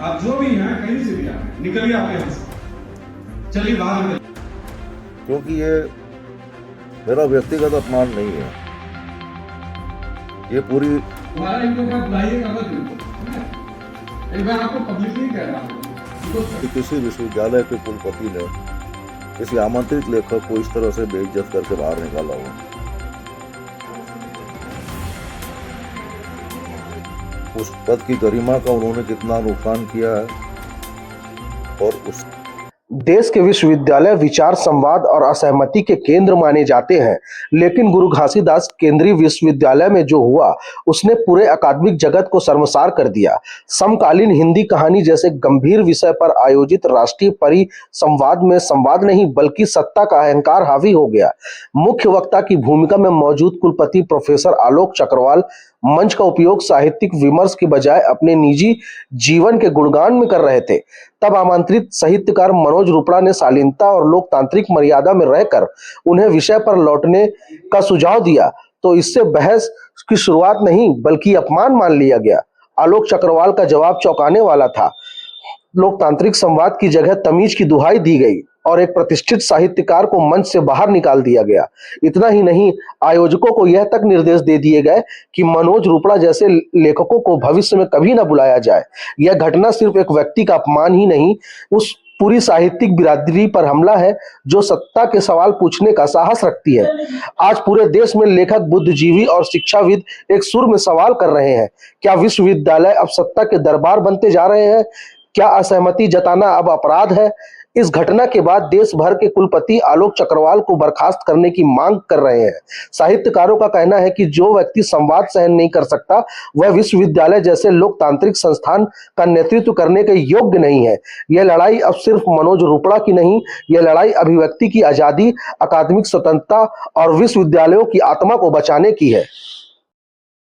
आप जो भी हैं कहीं से भी आप निकलिए, आप यहाँ से चलिए बाहर निकलिए। क्योंकि ये मेरा व्यक्तिगत अपमान नहीं है, ये पूरी तुम्हारा इनको क्या बुलाइएगा मत इनको, एक बार आपको पब्लिकली कह रहा हूँ। किसी विश्वविद्यालय के कुलपति ने किसी आमंत्रित लेखक को इस तरह से बेइज्जत करके बाहर निकाला हुआ, उस पद की गरिमा का उन्होंने कितना नुकसान किया है। और उस देश के विश्वविद्यालय विचार, संवाद और असहमति के केंद्र माने जाते हैं, लेकिन गुरु घासीदास केंद्रीय विश्वविद्यालय में जो हुआ उसने पूरे अकादमिक जगत को शर्मसार कर दिया। समकालीन हिंदी कहानी जैसे गंभीर विषय पर आयोजित राष्ट्रीय परिसंवाद में संवाद नहीं बल्कि सत्ता का अहंकार हावी हो गया। मुख्य वक्ता की भूमिका में मौजूद कुलपति प्रोफेसर आलोक चक्रवाल मंच का उपयोग साहित्यिक विमर्श के बजाय अपने निजी जीवन के गुणगान में कर रहे थे। तब आमंत्रित साहित्यकार मनोज रुपड़ा ने शालीनता और लोकतांत्रिक मर्यादा में रहकर उन्हें विषय पर लौटने का सुझाव दिया, तो इससे बहस की शुरुआत नहीं बल्कि अपमान मान लिया गया। आलोक चक्रवाल का जवाब चौंकाने वाला था। लोकतांत्रिक संवाद की जगह तमीज की दुहाई दी गई और एक प्रतिष्ठित साहित्यकार को मंच से बाहर निकाल दिया गया। इतना ही नहीं, आयोजकों को यह तक निर्देश दे दिए गए कि मनोज रुपड़ा जैसे लेखकों को भविष्य में कभी न बुलाया जाए। यह घटना सिर्फ एक व्यक्ति का अपमान ही नहीं, उस पूरी साहित्यिक बिरादरी पर हमला है जो सत्ता के सवाल पूछने का साहस रखती है। आज पूरे देश में लेखक, बुद्धिजीवी और शिक्षाविद एक सुर में सवाल कर रहे हैं, क्या विश्वविद्यालय अब सत्ता के दरबार बनते जा रहे हैं? क्या असहमति जताना अब अपराध है? इस घटना के बाद देश भर के कुलपति आलोक चक्रवाल को बर्खास्त करने की मांग कर रहे हैं। साहित्यकारों का कहना है कि जो व्यक्ति संवाद सहन नहीं कर सकता वह विश्वविद्यालय जैसे लोकतांत्रिक संस्थान का नेतृत्व करने के योग्य नहीं है। यह लड़ाई अब सिर्फ मनोज रुपड़ा की नहीं, यह लड़ाई अभिव्यक्ति की आजादी, अकादमिक स्वतंत्रता और विश्वविद्यालयों की आत्मा को बचाने की है।